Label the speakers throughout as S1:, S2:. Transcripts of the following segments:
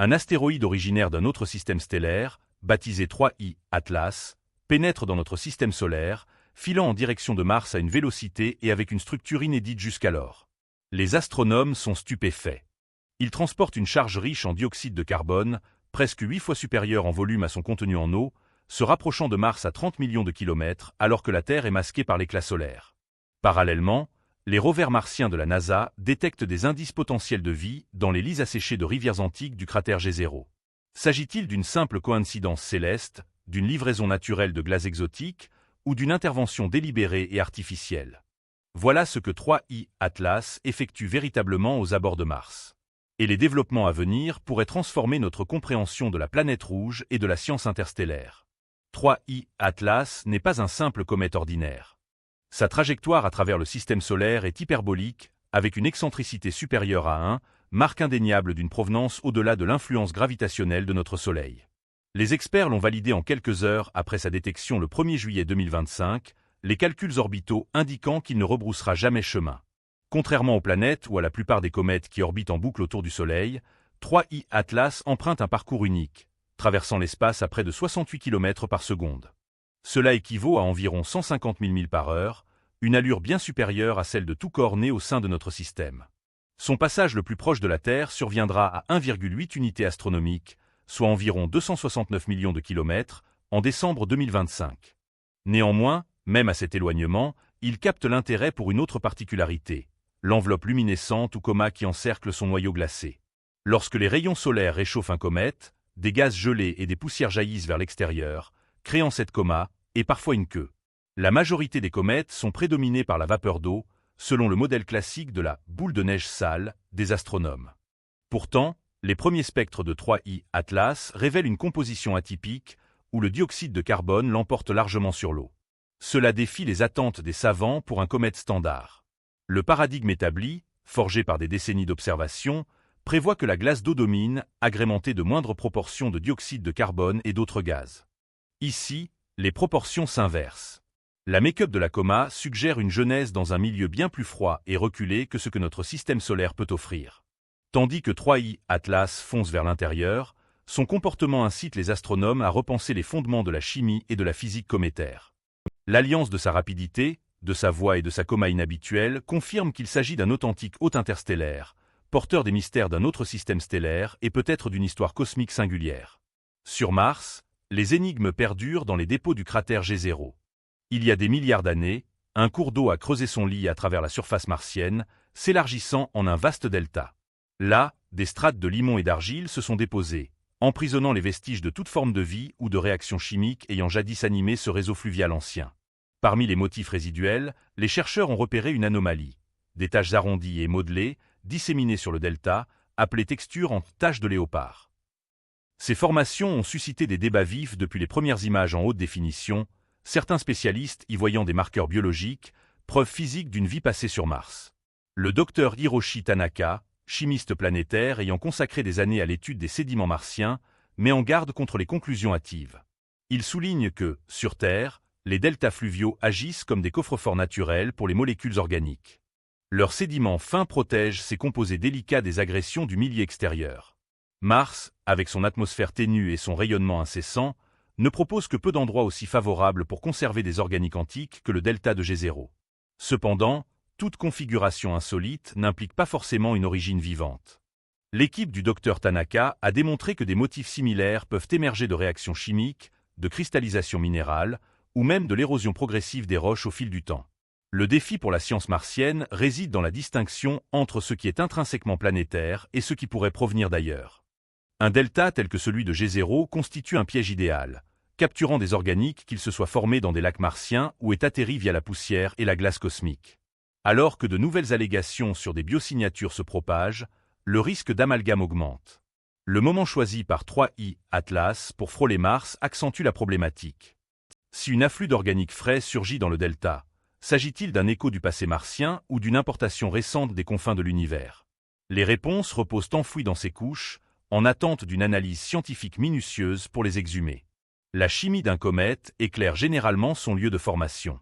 S1: Un astéroïde originaire d'un autre système stellaire, baptisé 3I Atlas, pénètre dans notre système solaire, filant en direction de Mars à une vélocité et avec une structure inédite jusqu'alors. Les astronomes sont stupéfaits. Il transporte une charge riche en dioxyde de carbone, presque 8 fois supérieure en volume à son contenu en eau, se rapprochant de Mars à 30 millions de kilomètres alors que la Terre est masquée par l'éclat solaire. Parallèlement, les rovers martiens de la NASA détectent des indices potentiels de vie dans les lits asséchés de rivières antiques du cratère G0. S'agit-il d'une simple coïncidence céleste, d'une livraison naturelle de glace exotique, ou d'une intervention délibérée et artificielle? Voilà ce que 3I Atlas effectue véritablement aux abords de Mars. Et les développements à venir pourraient transformer notre compréhension de la planète rouge et de la science interstellaire. 3I Atlas n'est pas un simple comète ordinaire. Sa trajectoire à travers le système solaire est hyperbolique, avec une excentricité supérieure à 1, marque indéniable d'une provenance au-delà de l'influence gravitationnelle de notre Soleil. Les experts l'ont validé en quelques heures après sa détection le 1er juillet 2025, les calculs orbitaux indiquant qu'il ne rebroussera jamais chemin. Contrairement aux planètes ou à la plupart des comètes qui orbitent en boucle autour du Soleil, 3I Atlas emprunte un parcours unique, traversant l'espace à près de 68 km par seconde. Cela équivaut à environ 150 000 milles par heure, une allure bien supérieure à celle de tout corps né au sein de notre système. Son passage le plus proche de la Terre surviendra à 1,8 unités astronomiques, soit environ 269 millions de kilomètres, en décembre 2025. Néanmoins, même à cet éloignement, il capte l'intérêt pour une autre particularité, l'enveloppe luminescente ou coma qui encercle son noyau glacé. Lorsque les rayons solaires réchauffent un comète, des gaz gelés et des poussières jaillissent vers l'extérieur, créant cette coma, et parfois une queue. La majorité des comètes sont prédominées par la vapeur d'eau, selon le modèle classique de la « boule de neige sale » des astronomes. Pourtant, les premiers spectres de 3I Atlas révèlent une composition atypique, où le dioxyde de carbone l'emporte largement sur l'eau. Cela défie les attentes des savants pour un comète standard. Le paradigme établi, forgé par des décennies d'observation, prévoit que la glace d'eau domine, agrémentée de moindres proportions de dioxyde de carbone et d'autres gaz. Ici, les proportions s'inversent. La make-up de la coma suggère une genèse dans un milieu bien plus froid et reculé que ce que notre système solaire peut offrir. Tandis que 3I Atlas fonce vers l'intérieur, son comportement incite les astronomes à repenser les fondements de la chimie et de la physique cométaire. L'alliance de sa rapidité, de sa voie et de sa coma inhabituelle confirme qu'il s'agit d'un authentique hôte interstellaire, porteur des mystères d'un autre système stellaire et peut-être d'une histoire cosmique singulière. Sur Mars, les énigmes perdurent dans les dépôts du cratère G0. Il y a des milliards d'années, un cours d'eau a creusé son lit à travers la surface martienne, s'élargissant en un vaste delta. Là, des strates de limon et d'argile se sont déposées, emprisonnant les vestiges de toute forme de vie ou de réaction chimique ayant jadis animé ce réseau fluvial ancien. Parmi les motifs résiduels, les chercheurs ont repéré une anomalie. Des taches arrondies et modelées, disséminées sur le delta, appelées textures en taches de léopard. Ces formations ont suscité des débats vifs depuis les premières images en haute définition, certains spécialistes y voyant des marqueurs biologiques, preuves physiques d'une vie passée sur Mars. Le docteur Hiroshi Tanaka, chimiste planétaire ayant consacré des années à l'étude des sédiments martiens, met en garde contre les conclusions hâtives. Il souligne que, sur Terre, les deltas fluviaux agissent comme des coffres-forts naturels pour les molécules organiques. Leurs sédiments fins protègent ces composés délicats des agressions du milieu extérieur. Mars, avec son atmosphère ténue et son rayonnement incessant, ne propose que peu d'endroits aussi favorables pour conserver des organiques antiques que le delta de G0. Cependant, toute configuration insolite n'implique pas forcément une origine vivante. L'équipe du docteur Tanaka a démontré que des motifs similaires peuvent émerger de réactions chimiques, de cristallisation minérale, ou même de l'érosion progressive des roches au fil du temps. Le défi pour la science martienne réside dans la distinction entre ce qui est intrinsèquement planétaire et ce qui pourrait provenir d'ailleurs. Un delta tel que celui de G0 constitue un piège idéal, capturant des organiques qu'ils se soient formés dans des lacs martiens ou aient atterri via la poussière et la glace cosmique. Alors que de nouvelles allégations sur des biosignatures se propagent, le risque d'amalgame augmente. Le moment choisi par 3I Atlas pour frôler Mars accentue la problématique. Si une afflux d'organiques frais surgit dans le delta, s'agit-il d'un écho du passé martien ou d'une importation récente des confins de l'univers? Les réponses reposent enfouies dans ces couches, en attente d'une analyse scientifique minutieuse pour les exhumer. La chimie d'un comète éclaire généralement son lieu de formation.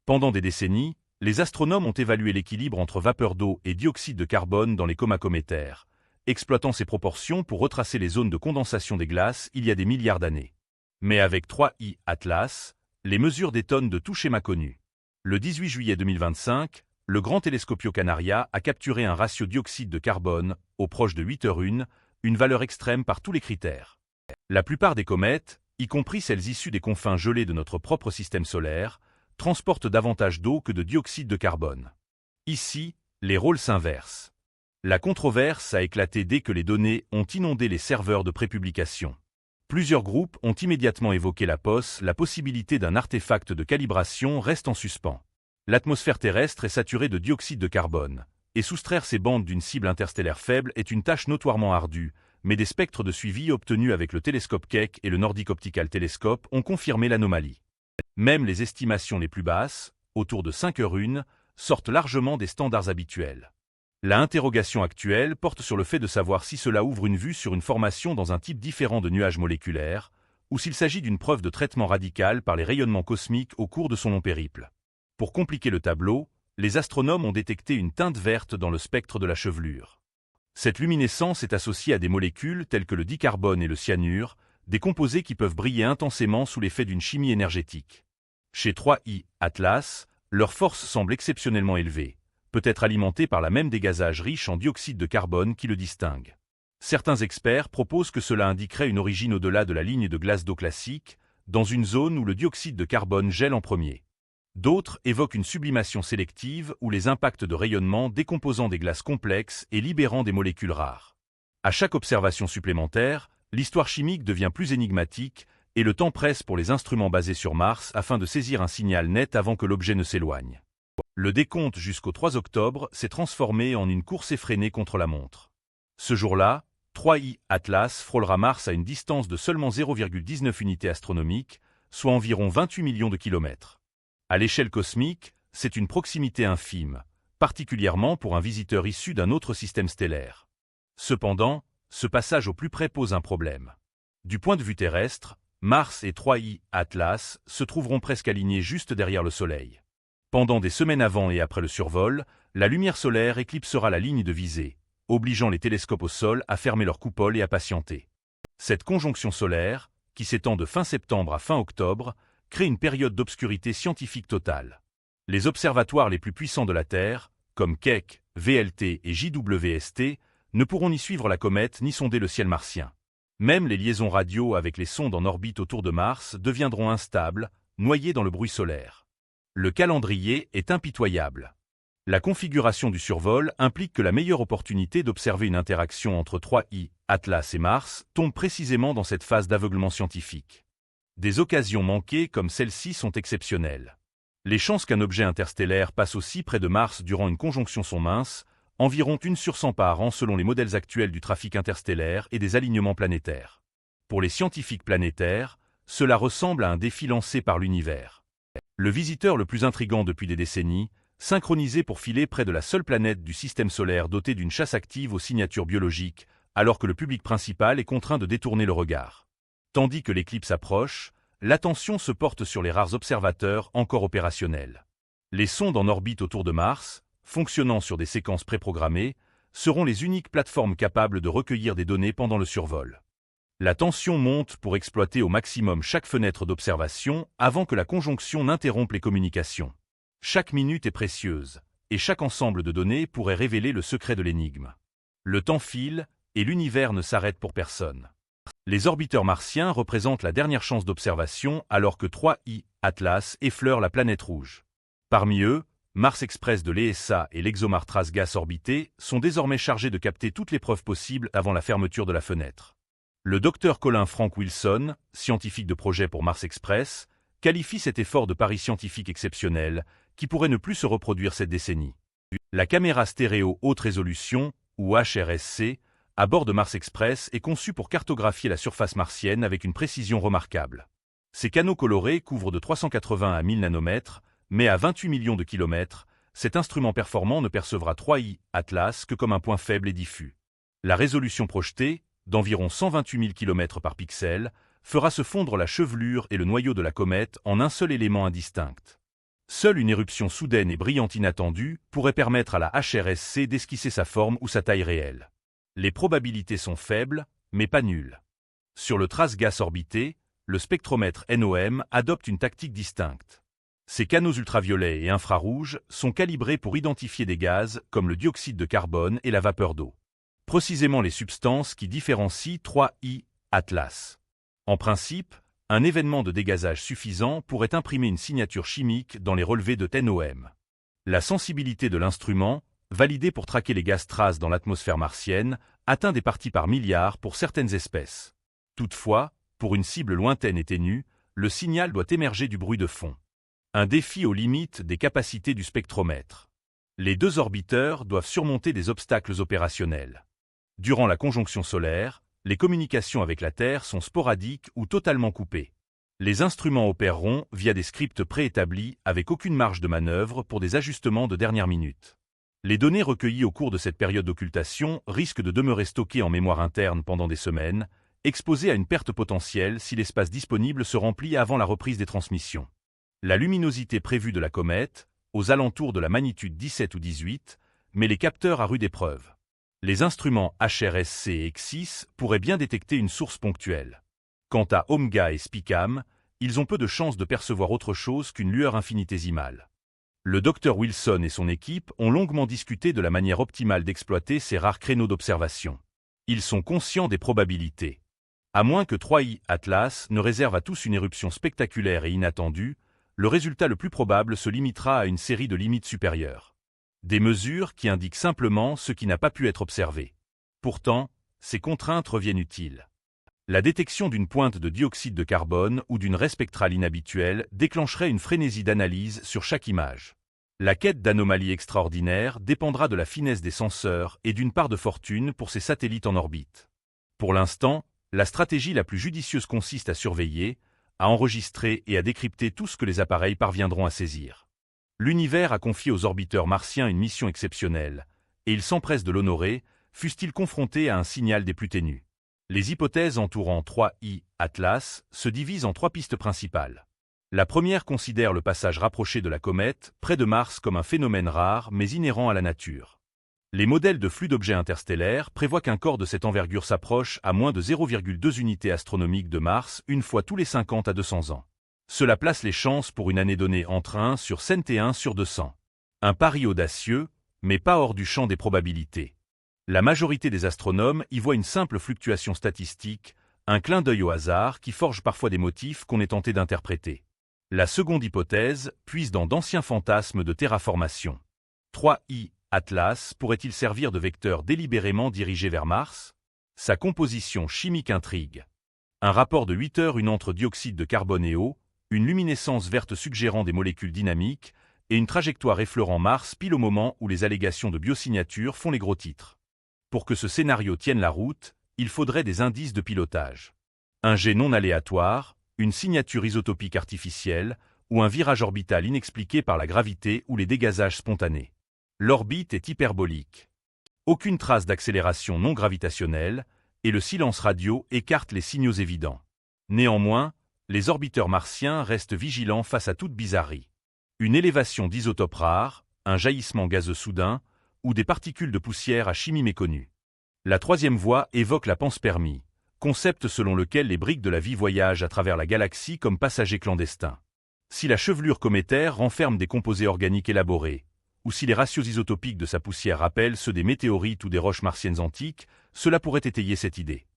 S1: Pendant des décennies, les astronomes ont évalué l'équilibre entre vapeur d'eau et dioxyde de carbone dans les comas cométaires, exploitant ses proportions pour retracer les zones de condensation des glaces il y a des milliards d'années. Mais avec 3I Atlas, les mesures détonnent de tout schéma connu. Le 18 juillet 2025, le Grand Telescopio Canaria a capturé un ratio dioxyde de carbone, au proche de 8h1, une valeur extrême par tous les critères. La plupart des comètes, y compris celles issues des confins gelés de notre propre système solaire, transportent davantage d'eau que de dioxyde de carbone. Ici, les rôles s'inversent. La controverse a éclaté dès que les données ont inondé les serveurs de prépublication. Plusieurs groupes ont immédiatement évoqué la possibilité d'un artefact de calibration reste en suspens. L'atmosphère terrestre est saturée de dioxyde de carbone, et soustraire ces bandes d'une cible interstellaire faible est une tâche notoirement ardue, mais des spectres de suivi obtenus avec le télescope Keck et le Nordic Optical Telescope ont confirmé l'anomalie. Même les estimations les plus basses, autour de 5h1, sortent largement des standards habituels. La interrogation actuelle porte sur le fait de savoir si cela ouvre une vue sur une formation dans un type différent de nuages moléculaires, ou s'il s'agit d'une preuve de traitement radical par les rayonnements cosmiques au cours de son long périple. Pour compliquer le tableau, les astronomes ont détecté une teinte verte dans le spectre de la chevelure. Cette luminescence est associée à des molécules telles que le dicarbone et le cyanure, des composés qui peuvent briller intensément sous l'effet d'une chimie énergétique. Chez 3I Atlas, leur force semble exceptionnellement élevée, peut-être alimentée par la même dégazage riche en dioxyde de carbone qui le distingue. Certains experts proposent que cela indiquerait une origine au-delà de la ligne de glace d'eau classique, dans une zone où le dioxyde de carbone gèle en premier. D'autres évoquent une sublimation sélective ou les impacts de rayonnement décomposant des glaces complexes et libérant des molécules rares. À chaque observation supplémentaire, l'histoire chimique devient plus énigmatique et le temps presse pour les instruments basés sur Mars afin de saisir un signal net avant que l'objet ne s'éloigne. Le décompte jusqu'au 3 octobre s'est transformé en une course effrénée contre la montre. Ce jour-là, 3I Atlas frôlera Mars à une distance de seulement 0,19 unités astronomiques, soit environ 28 millions de kilomètres. À l'échelle cosmique, c'est une proximité infime, particulièrement pour un visiteur issu d'un autre système stellaire. Cependant, ce passage au plus près pose un problème. Du point de vue terrestre, Mars et 3I Atlas se trouveront presque alignés juste derrière le Soleil. Pendant des semaines avant et après le survol, la lumière solaire éclipsera la ligne de visée, obligeant les télescopes au sol à fermer leur coupole et à patienter. Cette conjonction solaire, qui s'étend de fin septembre à fin octobre, crée une période d'obscurité scientifique totale. Les observatoires les plus puissants de la Terre, comme Keck, VLT et JWST, ne pourront ni suivre la comète ni sonder le ciel martien. Même les liaisons radio avec les sondes en orbite autour de Mars deviendront instables, noyées dans le bruit solaire. Le calendrier est impitoyable. La configuration du survol implique que la meilleure opportunité d'observer une interaction entre 3I, Atlas et Mars tombe précisément dans cette phase d'aveuglement scientifique. Des occasions manquées comme celle-ci sont exceptionnelles. Les chances qu'un objet interstellaire passe aussi près de Mars durant une conjonction sont minces, environ 1 sur 100 par an selon les modèles actuels du trafic interstellaire et des alignements planétaires. Pour les scientifiques planétaires, cela ressemble à un défi lancé par l'univers. Le visiteur le plus intrigant depuis des décennies, synchronisé pour filer près de la seule planète du système solaire dotée d'une chasse active aux signatures biologiques, alors que le public principal est contraint de détourner le regard. Tandis que l'éclipse approche, l'attention se porte sur les rares observateurs encore opérationnels. Les sondes en orbite autour de Mars, fonctionnant sur des séquences préprogrammées, seront les uniques plateformes capables de recueillir des données pendant le survol. La tension monte pour exploiter au maximum chaque fenêtre d'observation avant que la conjonction n'interrompe les communications. Chaque minute est précieuse, et chaque ensemble de données pourrait révéler le secret de l'énigme. Le temps file, et l'univers ne s'arrête pour personne. Les orbiteurs martiens représentent la dernière chance d'observation alors que 3I Atlas effleure la planète rouge. Parmi eux, Mars Express de l'ESA et l'ExoMar Trace Gas Orbité sont désormais chargés de capter toutes les preuves possibles avant la fermeture de la fenêtre. Le Dr Colin Frank Wilson, scientifique de projet pour Mars Express, qualifie cet effort de pari scientifique exceptionnel, qui pourrait ne plus se reproduire cette décennie. La caméra stéréo haute résolution, ou HRSC, à bord de Mars Express est conçue pour cartographier la surface martienne avec une précision remarquable. Ces canaux colorés couvrent de 380 à 1000 nanomètres, mais à 28 millions de kilomètres, cet instrument performant ne percevra 3I Atlas que comme un point faible et diffus. La résolution projetée, d'environ 128 000 km par pixel, fera se fondre la chevelure et le noyau de la comète en un seul élément indistinct. Seule une éruption soudaine et brillante inattendue pourrait permettre à la HRSC d'esquisser sa forme ou sa taille réelle. Les probabilités sont faibles, mais pas nulles. Sur le trace gas orbité, le spectromètre NOM adopte une tactique distincte. Ces canaux ultraviolets et infrarouges sont calibrés pour identifier des gaz comme le dioxyde de carbone et la vapeur d'eau. Précisément les substances qui différencient 3I Atlas. En principe, un événement de dégazage suffisant pourrait imprimer une signature chimique dans les relevés de NOM. La sensibilité de l'instrument, validée pour traquer les gaz traces dans l'atmosphère martienne, atteint des parties par milliard pour certaines espèces. Toutefois, pour une cible lointaine et ténue, le signal doit émerger du bruit de fond. Un défi aux limites des capacités du spectromètre. Les deux orbiteurs doivent surmonter des obstacles opérationnels. Durant la conjonction solaire, les communications avec la Terre sont sporadiques ou totalement coupées. Les instruments opéreront via des scripts préétablis avec aucune marge de manœuvre pour des ajustements de dernière minute. Les données recueillies au cours de cette période d'occultation risquent de demeurer stockées en mémoire interne pendant des semaines, exposées à une perte potentielle si l'espace disponible se remplit avant la reprise des transmissions. La luminosité prévue de la comète, aux alentours de la magnitude 17 ou 18, met les capteurs à rude épreuve. Les instruments HRSC et XIS pourraient bien détecter une source ponctuelle. Quant à OMEGA et SPICAM, ils ont peu de chances de percevoir autre chose qu'une lueur infinitésimale. Le Dr Wilson et son équipe ont longuement discuté de la manière optimale d'exploiter ces rares créneaux d'observation. Ils sont conscients des probabilités. À moins que 3I Atlas ne réserve à tous une éruption spectaculaire et inattendue, le résultat le plus probable se limitera à une série de limites supérieures. Des mesures qui indiquent simplement ce qui n'a pas pu être observé. Pourtant, ces contraintes reviennent utiles. La détection d'une pointe de dioxyde de carbone ou d'une raie spectrale inhabituelle déclencherait une frénésie d'analyse sur chaque image. La quête d'anomalies extraordinaires dépendra de la finesse des senseurs et d'une part de fortune pour ces satellites en orbite. Pour l'instant, la stratégie la plus judicieuse consiste à surveiller, à enregistrer et à décrypter tout ce que les appareils parviendront à saisir. L'univers a confié aux orbiteurs martiens une mission exceptionnelle, et ils s'empressent de l'honorer, fussent-ils confrontés à un signal des plus ténus. Les hypothèses entourant 3I Atlas se divisent en trois pistes principales. La première considère le passage rapproché de la comète près de Mars comme un phénomène rare mais inhérent à la nature. Les modèles de flux d'objets interstellaires prévoient qu'un corps de cette envergure s'approche à moins de 0,2 unités astronomiques de Mars une fois tous les 50 à 200 ans. Cela place les chances pour une année donnée entre 1 sur 100 et 1 sur 200. Un pari audacieux, mais pas hors du champ des probabilités. La majorité des astronomes y voient une simple fluctuation statistique, un clin d'œil au hasard qui forge parfois des motifs qu'on est tenté d'interpréter. La seconde hypothèse puise dans d'anciens fantasmes de terraformation. 3I Atlas pourrait-il servir de vecteur délibérément dirigé vers Mars? Sa composition chimique intrigue. Un rapport de 8 heures une entre dioxyde de carbone et eau, une luminescence verte suggérant des molécules dynamiques, et une trajectoire effleurant Mars pile au moment où les allégations de biosignature font les gros titres. Pour que ce scénario tienne la route, il faudrait des indices de pilotage. Un jet non aléatoire, une signature isotopique artificielle, ou un virage orbital inexpliqué par la gravité ou les dégazages spontanés. L'orbite est hyperbolique. Aucune trace d'accélération non gravitationnelle, et le silence radio écarte les signaux évidents. Néanmoins, les orbiteurs martiens restent vigilants face à toute bizarrerie. Une élévation d'isotopes rares, un jaillissement gazeux soudain, ou des particules de poussière à chimie méconnue. La troisième voie évoque la panspermie, concept selon lequel les briques de la vie voyagent à travers la galaxie comme passagers clandestins. Si la chevelure cométaire renferme des composés organiques élaborés, ou si les ratios isotopiques de sa poussière rappellent ceux des météorites ou des roches martiennes antiques, cela pourrait étayer cette idée.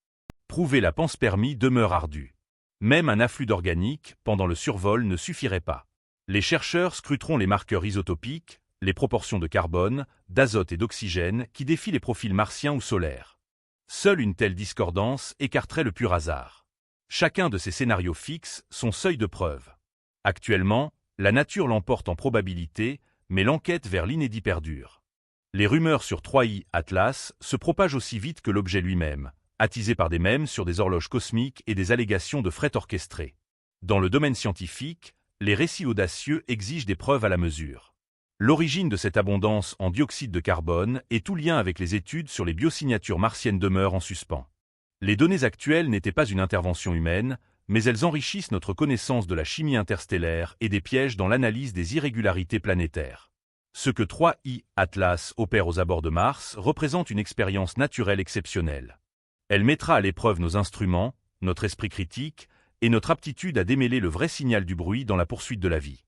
S1: Prouver la panspermie demeure ardu. Même un afflux d'organique, pendant le survol, ne suffirait pas. Les chercheurs scruteront les marqueurs isotopiques, les proportions de carbone, d'azote et d'oxygène qui défient les profils martiens ou solaires. Seule une telle discordance écarterait le pur hasard. Chacun de ces scénarios fixe son seuil de preuve. Actuellement, la nature l'emporte en probabilité, mais l'enquête vers l'inédit perdure. Les rumeurs sur 3I Atlas se propagent aussi vite que l'objet lui-même, attisées par des mèmes sur des horloges cosmiques et des allégations de fret orchestré. Dans le domaine scientifique, les récits audacieux exigent des preuves à la mesure. L'origine de cette abondance en dioxyde de carbone et tout lien avec les études sur les biosignatures martiennes demeurent en suspens. Les données actuelles n'étaient pas une intervention humaine, mais elles enrichissent notre connaissance de la chimie interstellaire et des pièges dans l'analyse des irrégularités planétaires. Ce que 3I Atlas opère aux abords de Mars représente une expérience naturelle exceptionnelle. Elle mettra à l'épreuve nos instruments, notre esprit critique et notre aptitude à démêler le vrai signal du bruit dans la poursuite de la vie.